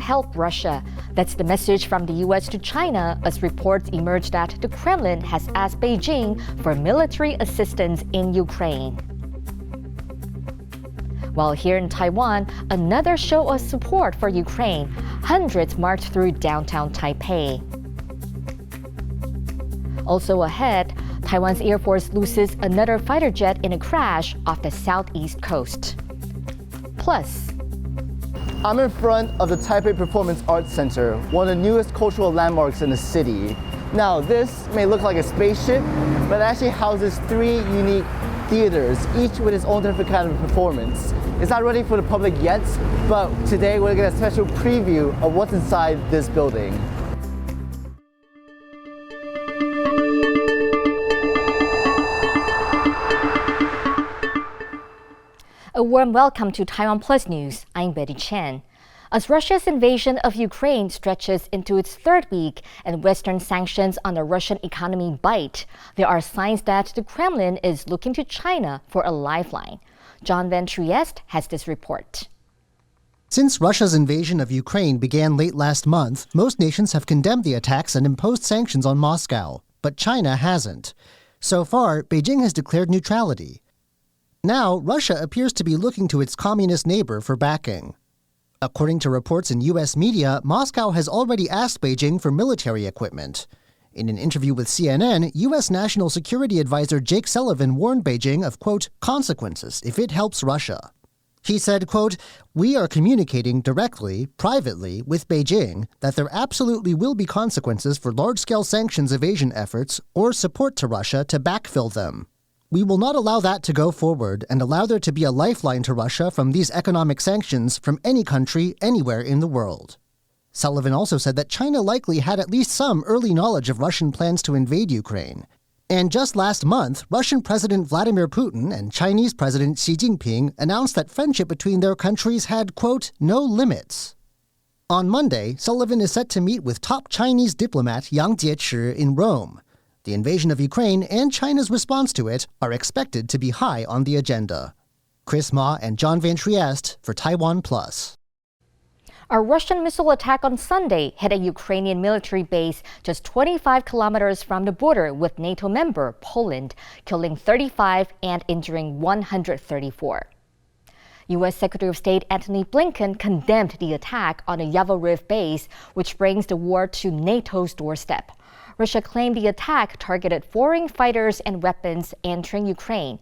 won't help Russia. That's the message from the US to China as reports emerged that the Kremlin has asked Beijing for military assistance in Ukraine. While here in Taiwan, another show of support for Ukraine. Hundreds marched through downtown Taipei. Also ahead, Taiwan's Air Force loses another fighter jet in a crash off the southeast coast. Plus, I'm in front of the Taipei Performance Arts Center, one of the newest cultural landmarks in the city. Now, this may look like a spaceship, but it actually houses 3 unique theaters, each with its own different kind of performance. It's not ready for the public yet, but today we're going to get a special preview of what's inside this building. a warm welcome to TaiwanPlus News. I'm Betty Chen. As Russia's invasion of Ukraine stretches into its 3rd week and Western sanctions on the Russian economy bite, there are signs that the Kremlin is looking to China for a lifeline. John Van Trieste has this report. Since Russia's invasion of Ukraine began late last month, most nations have condemned the attacks and imposed sanctions on Moscow. But China hasn't. So far, Beijing has declared neutrality. Now, Russia appears to be looking to its communist neighbor for backing. According to reports in U.S. media, Moscow has already asked Beijing for military equipment. In an interview with CNN, U.S. National Security Advisor Jake Sullivan warned Beijing of, quote, consequences if it helps Russia. He said, quote, we are communicating directly, privately, with Beijing that there absolutely will be consequences for large-scale sanctions evasion efforts or support to Russia to backfill them. We will not allow that to go forward and allow there to be a lifeline to Russia from these economic sanctions from any country, anywhere in the world. Sullivan also said that China likely had at least some early knowledge of Russian plans to invade Ukraine. And just last month, Russian President Vladimir Putin and Chinese President Xi Jinping announced that friendship between their countries had, quote, no limits. On Monday, Sullivan is set to meet with top Chinese diplomat Yang Jiechi in Rome. The invasion of Ukraine and China's response to it are expected to be high on the agenda. Chris Ma and John Van Trieste for TaiwanPlus. A Russian missile attack on Sunday hit a Ukrainian military base just 25 kilometers from the border with NATO member Poland, killing 35 and injuring 134. U.S. Secretary of State Antony Blinken condemned the attack on a Yavoriv base, which brings the war to NATO's doorstep. Russia claimed the attack targeted foreign fighters and weapons entering Ukraine.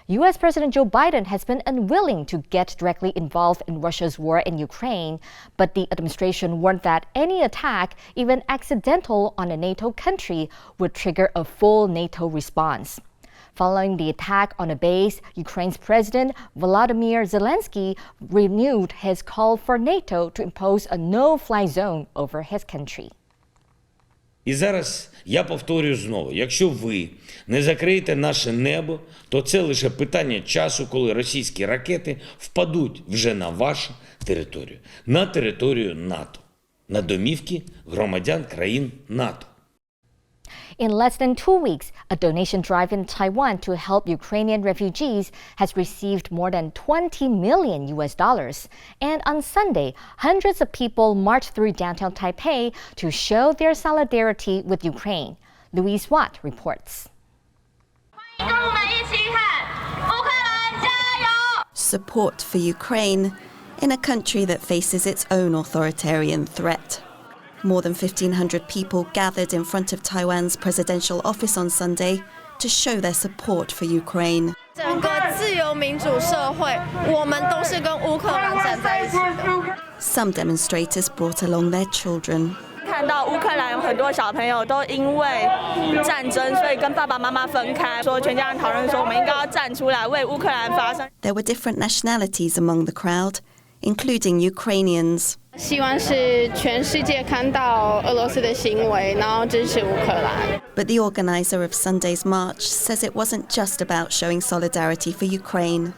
U.S. President Joe Biden has been unwilling to get directly involved in Russia's war in Ukraine, but the administration warned that any attack, even accidental on a NATO country, would trigger a full NATO response. Following the attack on a base, Ukraine's President Volodymyr Zelensky renewed his call for NATO to impose a no-fly zone over his country. І зараз я повторюю знову, якщо ви не закриєте наше небо, то це лише питання часу, коли російські ракети впадуть вже на вашу територію, на територію НАТО, на домівки громадян країн НАТО. In less than 2 weeks, a donation drive in Taiwan to help Ukrainian refugees has received more than $20 million. And on Sunday, hundreds of people marched through downtown Taipei to show their solidarity with Ukraine. Louise Watt reports. Support for Ukraine in a country that faces its own authoritarian threat. More than 1,500 people gathered in front of Taiwan's presidential office on Sunday to show their support for Ukraine. Some demonstrators brought along their children. There were different nationalities among the crowd, including Ukrainians. But the organizer of Sunday's march says it wasn't just about showing solidarity for Ukraine,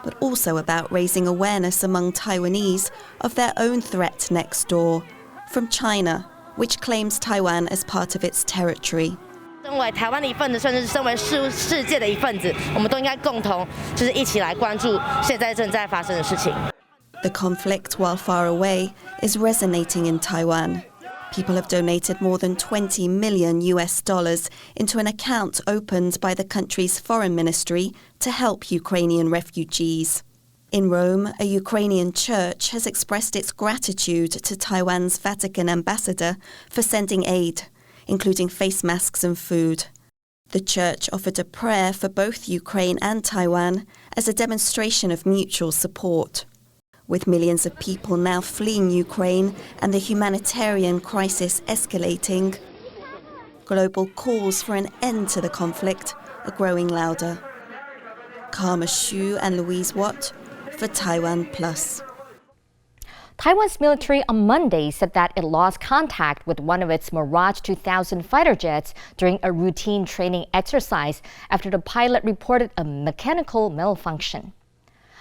but also about raising awareness among Taiwanese of their own threat next door, from China, which claims Taiwan as part of its territory. The conflict, while far away, is resonating in Taiwan. People have donated more than $20 million into an account opened by the country's foreign ministry to help Ukrainian refugees. In Rome, a Ukrainian church has expressed its gratitude to Taiwan's Vatican ambassador for sending aid, including face masks and food. The church offered a prayer for both Ukraine and Taiwan as a demonstration of mutual support. With millions of people now fleeing Ukraine and the humanitarian crisis escalating, global calls for an end to the conflict are growing louder. Karma Xu and Louise Watt for TaiwanPlus. Taiwan's military on Monday said that it lost contact with one of its Mirage 2000 fighter jets during a routine training exercise after the pilot reported a mechanical malfunction.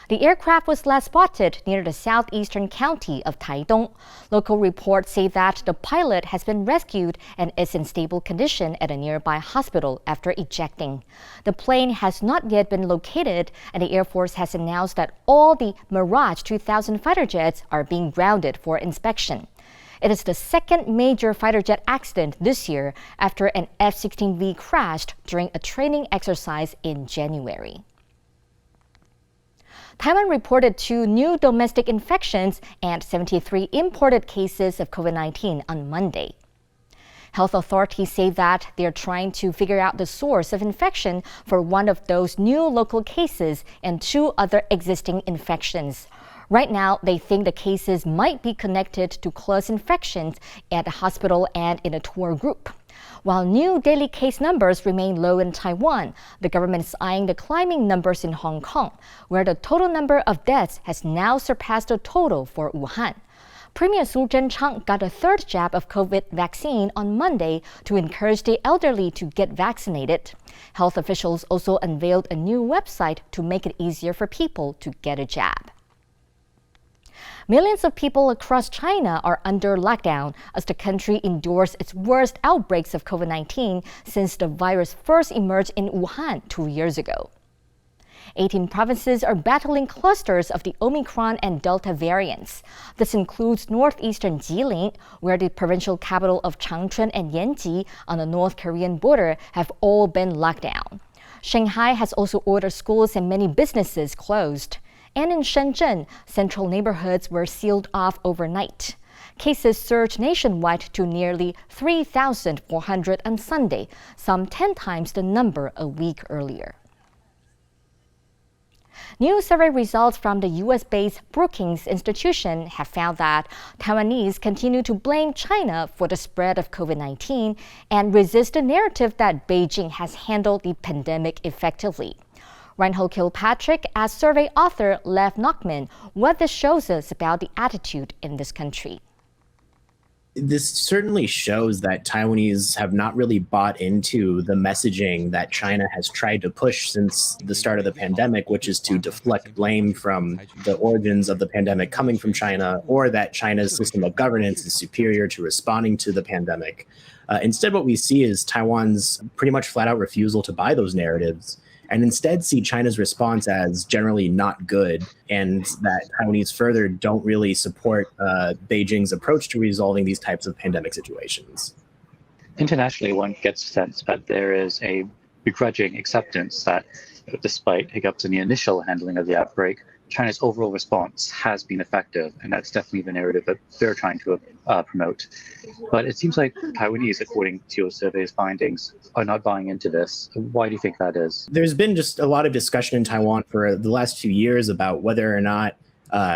The aircraft was last spotted near the southeastern county of Taitung. Local reports say that the pilot has been rescued and is in stable condition at a nearby hospital after ejecting. The plane has not yet been located, and the Air Force has announced that all the Mirage 2000 fighter jets are being grounded for inspection. It is the second major fighter jet accident this year after an F-16V crashed during a training exercise in January. Taiwan reported 2 new domestic infections and 73 imported cases of COVID-19 on Monday. Health authorities say that they are trying to figure out the source of infection for one of those new local cases and 2 other existing infections. Right now, they think the cases might be connected to close infections at a hospital and in a tour group. While new daily case numbers remain low in Taiwan, the government is eyeing the climbing numbers in Hong Kong, where the total number of deaths has now surpassed the total for Wuhan. Premier Su Zhenchang got a 3rd jab of COVID vaccine on Monday to encourage the elderly to get vaccinated. Health officials also unveiled a new website to make it easier for people to get a jab. Millions of people across China are under lockdown as the country endures its worst outbreaks of COVID-19 since the virus first emerged in Wuhan 2 years ago. 18 provinces are battling clusters of the Omicron and Delta variants. This includes northeastern Jilin, where the provincial capital of Changchun and Yanji on the North Korean border have all been locked down. Shanghai has also ordered schools and many businesses closed. And in Shenzhen, central neighborhoods were sealed off overnight. Cases surged nationwide to nearly 3,400 on Sunday, some 10 times the number a week earlier. New survey results from the U.S.-based Brookings Institution have found that Taiwanese continue to blame China for the spread of COVID-19 and resist the narrative that Beijing has handled the pandemic effectively. Reinhold Kilpatrick asked survey author Lev Nachman what this shows us about the attitude in this country. This certainly shows that Taiwanese have not really bought into the messaging that China has tried to push since the start of the pandemic, which is to deflect blame from the origins of the pandemic coming from China, or that China's system of governance is superior to responding to the pandemic. Instead, what we see is Taiwan's pretty much flat out refusal to buy those narratives, and instead see China's response as generally not good, and that Taiwanese further don't really support Beijing's approach to resolving these types of pandemic situations. Internationally, one gets a sense that there is a begrudging acceptance that, despite hiccups in the initial handling of the outbreak, China's overall response has been effective, and that's definitely the narrative that they're trying to promote. But it seems like Taiwanese, according to your survey's findings, are not buying into this. Why do you think that is? There's been just a lot of discussion in Taiwan for the last few years about whether or not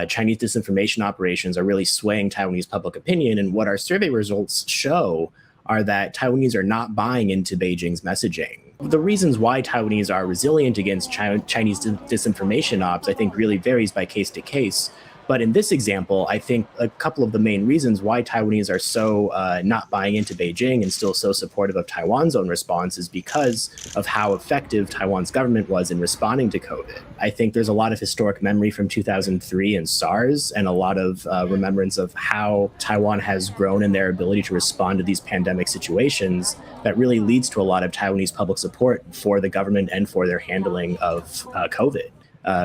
Chinese disinformation operations are really swaying Taiwanese public opinion, and what our survey results show are that Taiwanese are not buying into Beijing's messaging. The reasons why Taiwanese are resilient against Chinese disinformation ops, I think, really varies by case to case. But in this example, I think a couple of the main reasons why Taiwanese are so not buying into Beijing and still so supportive of Taiwan's own response is because of how effective Taiwan's government was in responding to COVID. I think there's a lot of historic memory from 2003 and SARS, and a lot of remembrance of how Taiwan has grown in their ability to respond to these pandemic situations that really leads to a lot of Taiwanese public support for the government and for their handling of COVID.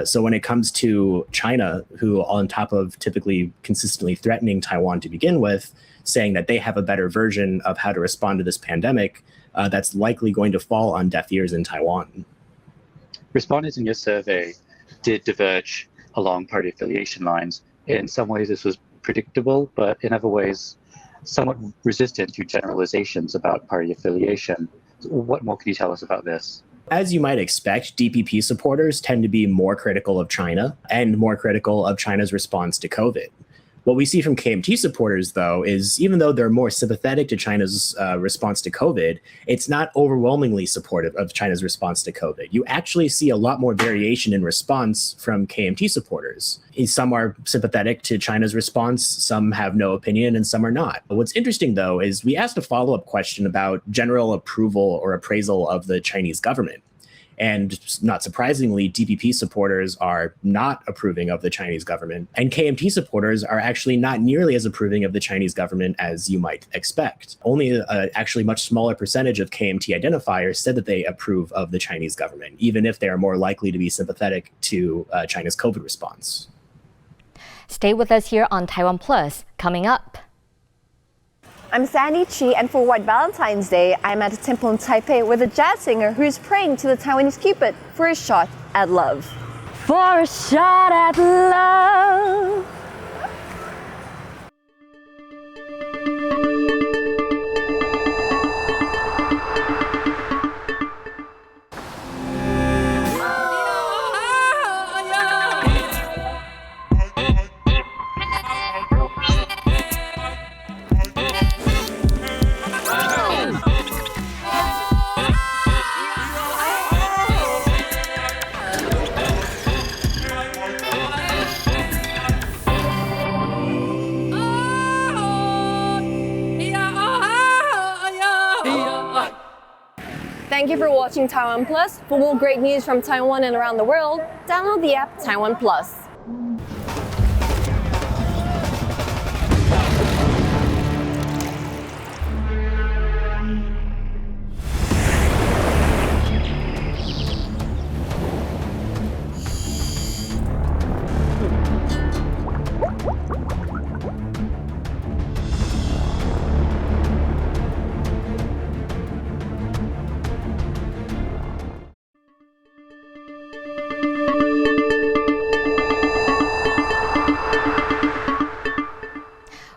So when it comes to China, who on top of typically consistently threatening Taiwan to begin with, saying that they have a better version of how to respond to this pandemic, that's likely going to fall on deaf ears in Taiwan. Respondents in your survey did diverge along party affiliation lines. In some ways, this was predictable, but in other ways, somewhat resistant to generalizations about party affiliation. What more can you tell us about this? As you might expect, DPP supporters tend to be more critical of China and more critical of China's response to COVID. What we see from KMT supporters, though, is even though they're more sympathetic to China's response to COVID, it's not overwhelmingly supportive of China's response to COVID. You actually see a lot more variation in response from KMT supporters. Some are sympathetic to China's response, some have no opinion, and some are not. What's interesting, though, is we asked a follow-up question about general approval or appraisal of the Chinese government. And not surprisingly, DPP supporters are not approving of the Chinese government, and KMT supporters are actually not nearly as approving of the Chinese government as you might expect. Only actually much smaller percentage of KMT identifiers said that they approve of the Chinese government, even if they are more likely to be sympathetic to China's COVID response. Stay with us here on TaiwanPlus. Coming up. I'm Sandy Chi, and for White Valentine's Day, I'm at a temple in Taipei with a jazz singer who's praying to the Taiwanese Cupid for a shot at love. For a shot at love. Thank you for watching Taiwan Plus. For more great news from Taiwan and around the world, download the app Taiwan Plus.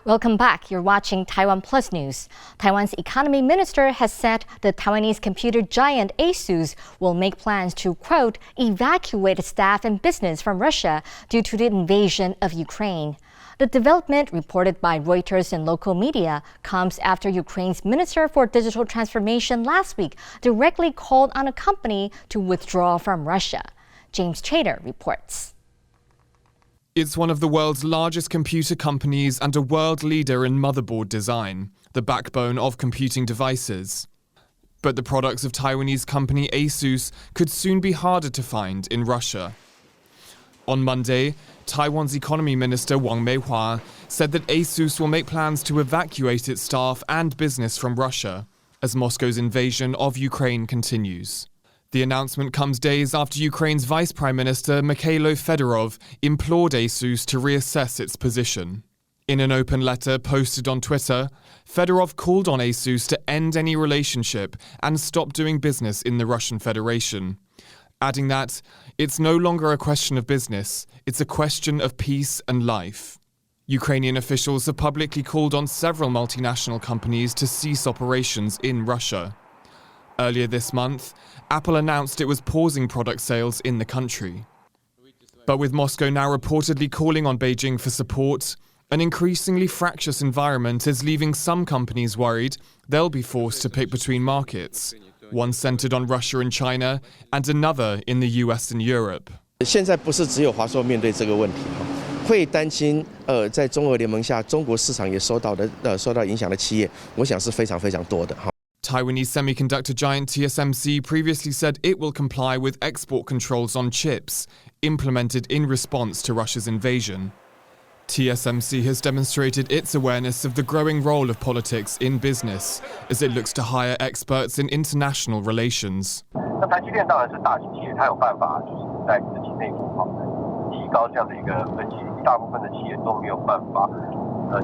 Welcome back. You're watching Taiwan Plus News. Taiwan's economy minister has said the Taiwanese computer giant Asus will make plans to, quote, evacuate staff and business from Russia due to the invasion of Ukraine. The development, reported by Reuters and local media, comes after Ukraine's Minister for Digital Transformation last week directly called on a company to withdraw from Russia. James Chater reports. It's one of the world's largest computer companies and a world leader in motherboard design, the backbone of computing devices. But the products of Taiwanese company Asus could soon be harder to find in Russia. On Monday, Taiwan's economy minister Wang Meihua said that Asus will make plans to evacuate its staff and business from Russia as Moscow's invasion of Ukraine continues. The announcement comes days after Ukraine's Vice Prime Minister Mikhailo Fedorov implored Asus to reassess its position. In an open letter posted on Twitter, Fedorov called on Asus to end any relationship and stop doing business in the Russian Federation, adding that it's no longer a question of business, it's a question of peace and life. Ukrainian officials have publicly called on several multinational companies to cease operations in Russia. Earlier this month, Apple announced it was pausing product sales in the country. But with Moscow now reportedly calling on Beijing for support, an increasingly fractious environment is leaving some companies worried they'll be forced to pick between markets, one centered on Russia and China, and another in the US and Europe. 现在不是只有华硕面对这个问题，会担心在中俄联盟下，中国市场也受到影响的企业，我想是非常非常多的。 Taiwanese semiconductor giant TSMC previously said it will comply with export controls on chips, implemented in response to Russia's invasion. TSMC has demonstrated its awareness of the growing role of politics in business as it looks to hire experts in international relations. 那台积电当然是大型企业，它有办法就是在自己内部好，提高这样的一个分析，大部分的企业都没有办法，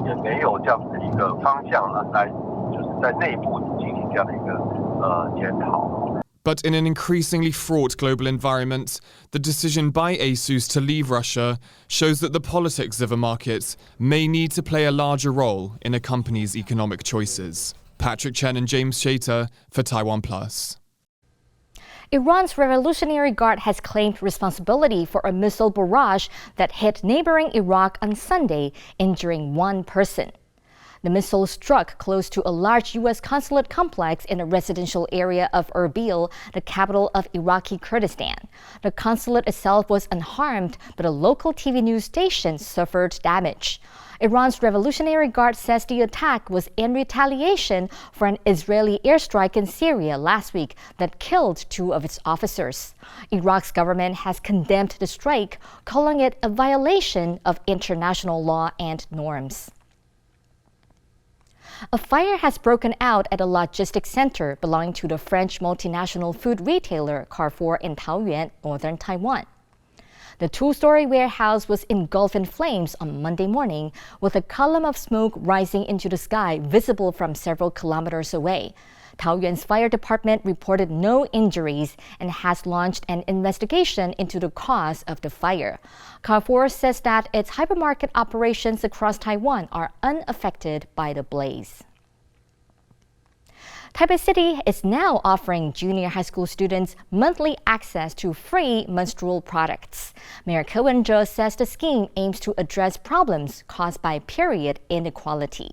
也没有这样子的一个方向了，来就是在内部进行这样的一个检讨。But in an increasingly fraught global environment, the decision by Asus to leave Russia shows that the politics of a market may need to play a larger role in a company's economic choices. Patrick Chen and James Shater for TaiwanPlus. Iran's Revolutionary Guard has claimed responsibility for a missile barrage that hit neighboring Iraq on Sunday, injuring one person. The missile struck close to a large U.S. consulate complex in a residential area of Erbil, the capital of Iraqi Kurdistan. The consulate itself was unharmed, but a local TV news station suffered damage. Iran's Revolutionary Guard says the attack was in retaliation for an Israeli airstrike in Syria last week that killed 2 of its officers. Iraq's government has condemned the strike, calling it a violation of international law and norms. A fire has broken out at a logistics center belonging to the French multinational food retailer Carrefour in Taoyuan, northern Taiwan. The 2-story warehouse was engulfed in flames on Monday morning, with a column of smoke rising into the sky visible from several kilometers away. Taoyuan's fire department reported no injuries and has launched an investigation into the cause of the fire. Carrefour says that its hypermarket operations across Taiwan are unaffected by the blaze. Taipei City is now offering junior high school students monthly access to free menstrual products. Mayor Ko Wen-je says the scheme aims to address problems caused by period inequality.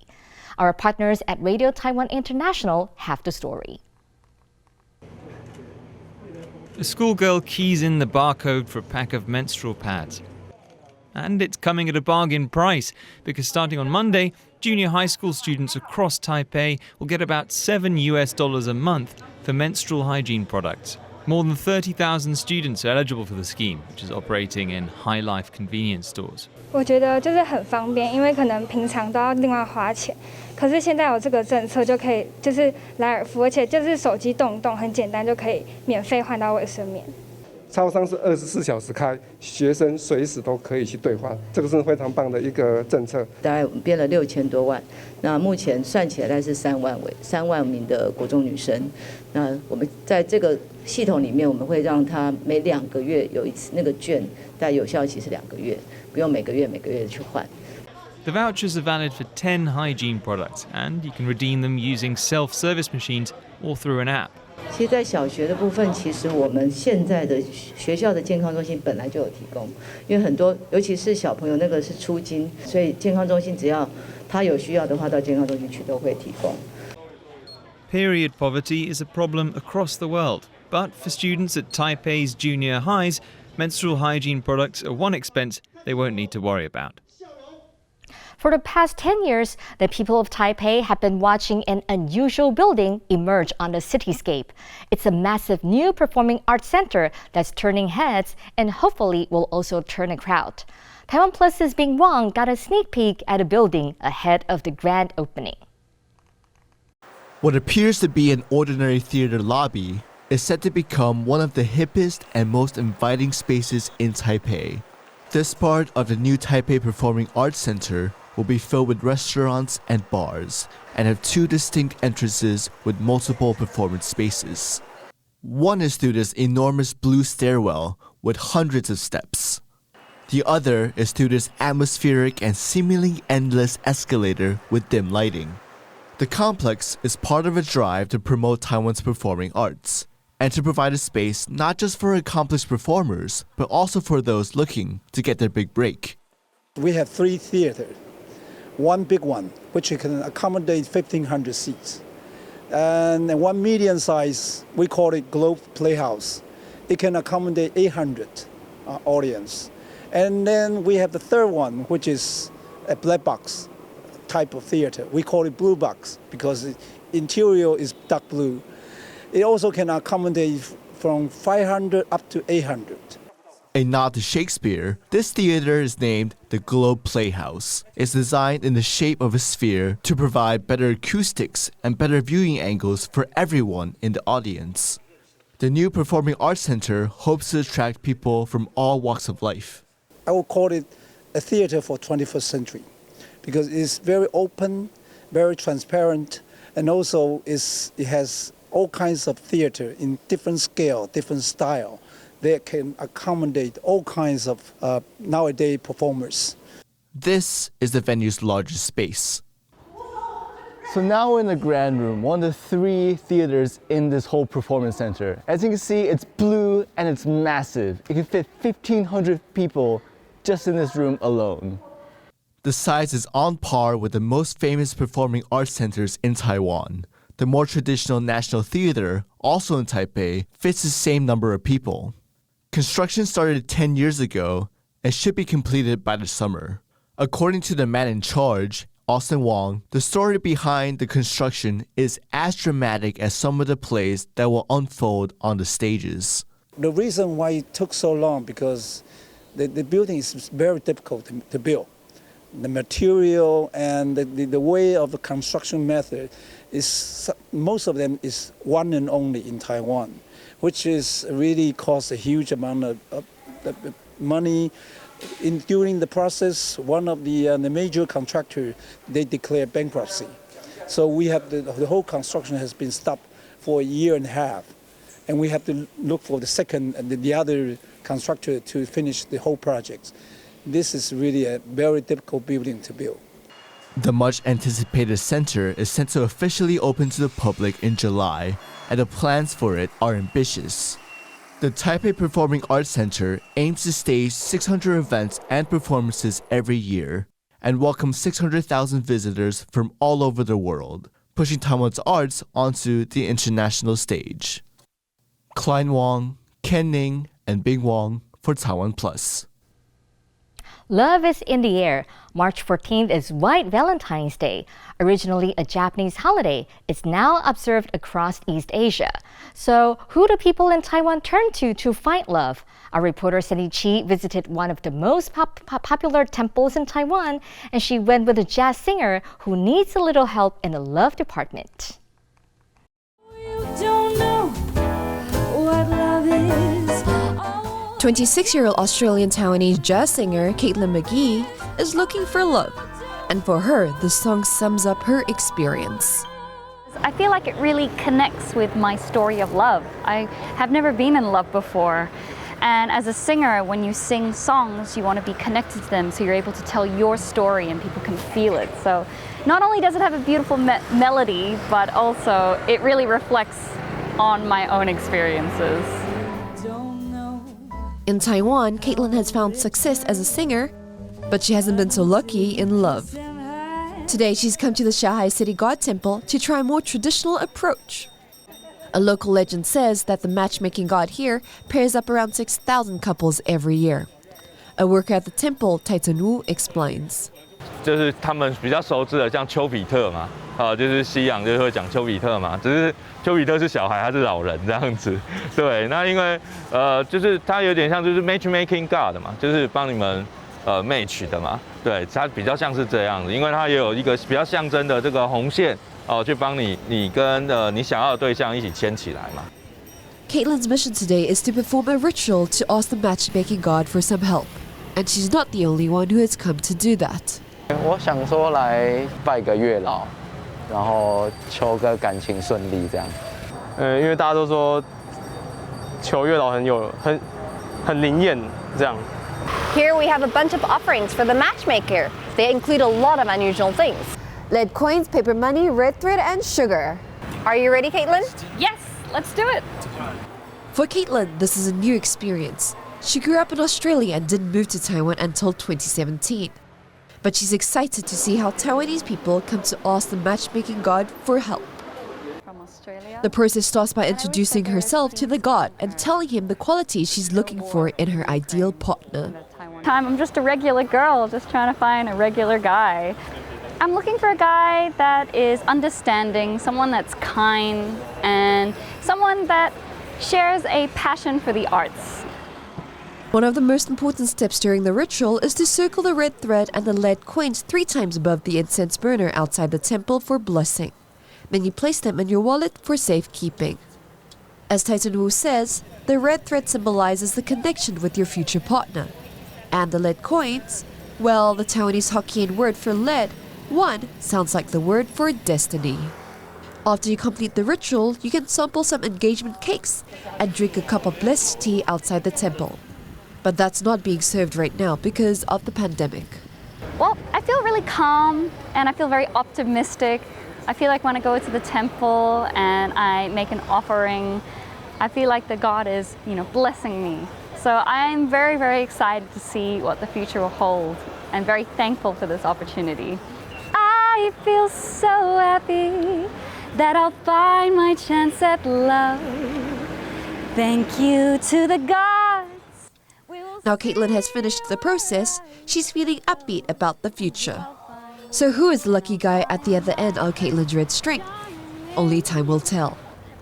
Our partners at Radio Taiwan International have the story. A schoolgirl keys in the barcode for a pack of menstrual pads. And it's coming at a bargain price, because starting on Monday, junior high school students across Taipei will get about $7 a month for menstrual hygiene products. More than 30,000 students are eligible for the scheme, which is operating in High Life convenience stores. 我觉得就是很方便，因为可能平常都要另外花钱，可是现在有这个政策就可以就是莱尔富，而且就是手机动一动很简单就可以免费换到卫生棉。超商是24小时开，学生随时都可以去兑换，这个是非常棒的一个政策。大概编了6000多万，那目前算起来大概是3万名的国中女生。那我们在这个系统里面，我们会让她每2个月有一次那个券，大概有效期是2个月，不用每个月去换。The vouchers are valid for 10 hygiene products, and you can redeem them using self-service machines or through an app. 其实，在小学的部分，其实我们现在的学校的健康中心本来就有提供，因为很多，尤其是小朋友那个是初经，所以健康中心只要他有需要的话，到健康中心去都会提供。Period poverty is a problem across the world, but for students at Taipei's junior highs, menstrual hygiene products are one expense they won't need to worry about. For the past 10 years, the people of Taipei have been watching an unusual building emerge on the cityscape. It's a massive new performing arts center that's turning heads and hopefully will also turn a crowd. TaiwanPlus's Bing Wang got a sneak peek at the building ahead of the grand opening. What appears to be an ordinary theater lobby is set to become one of the hippest and most inviting spaces in Taipei. This part of the new Taipei Performing Arts Center will be filled with restaurants and bars and have 2 distinct entrances with multiple performance spaces. One is through this enormous blue stairwell with hundreds of steps. The other is through this atmospheric and seemingly endless escalator with dim lighting. The complex is part of a drive to promote Taiwan's performing arts and to provide a space not just for accomplished performers, but also for those looking to get their big break. We have 3 theaters. One big one, which can accommodate 1,500 seats. And one medium size, we call it Globe Playhouse. It can accommodate 800 audience. And then we have the third one, which is a black box type of theater. We call it Blue Box because the interior is dark blue. It also can accommodate from 500 up to 800. A nod to Shakespeare, this theater is named the Globe Playhouse. It's designed in the shape of a sphere to provide better acoustics and better viewing angles for everyone in the audience. The new Performing Arts Center hopes to attract people from all walks of life. I would call it a theater for 21st century because it's very open, very transparent, and also it has all kinds of theater in different scale, different style. They can accommodate all kinds of nowadays performers. This is the venue's largest space. So now we're in the Grand Room, one of the 3 theaters in this whole performance center. As you can see, it's blue and it's massive. It can fit 1,500 people just in this room alone. The size is on par with the most famous performing arts centers in Taiwan. The more traditional National Theater, also in Taipei, fits the same number of people. Construction started 10 years ago and should be completed by the summer. According to the man in charge, Austin Wong, the story behind the construction is as dramatic as some of the plays that will unfold on the stages. The reason why it took so long because the building is very difficult to build. The material and the way of the construction method is, most of them is one and only in Taiwan, which is really cost a huge amount of money. During the process, one of the major contractor, they declared bankruptcy. So we have the whole construction has been stopped for a year and a half. And we have to look for the other constructor to finish the whole project. This is really a very difficult building to build. The much anticipated center is set to officially open to the public in July, and the plans for it are ambitious. The Taipei Performing Arts Center aims to stage 600 events and performances every year and welcome 600,000 visitors from all over the world, pushing Taiwan's arts onto the international stage. Klein Wong, Ken Ning, and Bing Wong for TaiwanPlus. Love is in the air. March 14th is White Valentine's Day. Originally a Japanese holiday, it's now observed across East Asia. So who do people in Taiwan turn to find love? Our reporter Sandy Chi visited one of the most popular temples in Taiwan, and she went with a jazz singer who needs a little help in the love department. You don't know what love is. 26-year-old Australian Taiwanese jazz singer Caitlin McGee is looking for love. And for her, the song sums up her experience. I feel like it really connects with my story of love. I have never been in love before. And as a singer, when you sing songs, you want to be connected to them so you're able to tell your story and people can feel it. So not only does it have a beautiful melody, but also it really reflects on my own experiences. In Taiwan, Caitlin has found success as a singer, but she hasn't been so lucky in love. Today, she's come to the Shanghai City God Temple to try a more traditional approach. A local legend says that the matchmaking god here pairs up around 6,000 couples every year. A worker at the temple, Taitung, explains. 就是他们比较熟知的，像丘比特嘛，就是西洋就会讲丘比特嘛，只是丘比特是小孩，他是老人这样子。对，那因为就是他有点像就是 matchmaking god 嘛，就是帮你们match 的嘛。对，它比较像是这样子，因为它也有一个比较象征的这个红线去帮你跟你想要的对象一起牵起来嘛。Caitlin's mission today is to perform a ritual to ask the matchmaking god for some help, and she's not the only one who has come to do that. 我想说来拜个月老，然后求个感情顺利这样。因为大家都说求月老很灵验这样。Here we have a bunch of offerings for the matchmaker. They include a lot of unusual things. Lead coins, paper money, red thread, and sugar. Are you ready, Caitlin? Yes, let's do it. For Caitlin, this is a new experience. She grew up in Australia and didn't move to Taiwan until 2017. But she's excited to see how Taiwanese people come to ask the matchmaking god for help. The process starts by introducing herself to the god and telling him the qualities she's looking for in her ideal partner. I'm just a regular girl, just trying to find a regular guy. I'm looking for a guy that is understanding, someone that's kind, and someone that shares a passion for the arts. One of the most important steps during the ritual is to circle the red thread and the lead coins 3 times above the incense burner outside the temple for blessing. Then you place them in your wallet for safekeeping. As Taipei says, the red thread symbolizes the connection with your future partner. And the lead coins, well, the Taiwanese Hokkien word for lead, one sounds like the word for destiny. After you complete the ritual, you can sample some engagement cakes and drink a cup of blessed tea outside the temple. But that's not being served right now because of the pandemic. Well, I feel really calm and I feel very optimistic. I feel like when I go to the temple and I make an offering, I feel like the God is, blessing me. So I'm very, very excited to see what the future will hold and very thankful for this opportunity. I feel so happy that I'll find my chance at love. Thank you to the gods. Now Caitlin has finished the process, she's feeling upbeat about the future. So who is the lucky guy at the other end of Caitlin's red string? Only time will tell.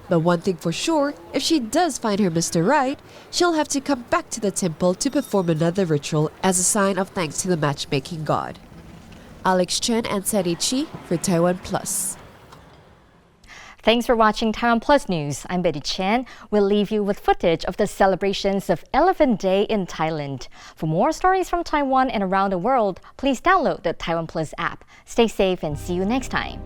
But one thing for sure, if she does find her Mr. Right, she'll have to come back to the temple to perform another ritual as a sign of thanks to the matchmaking god. Alex Chen and Sandy Chi for TaiwanPlus. Thanks for watching TaiwanPlus News. I'm Betty Chen. We'll leave you with footage of the celebrations of Elephant Day in Thailand. For more stories from Taiwan and around the world, please download the TaiwanPlus app. Stay safe and see you next time.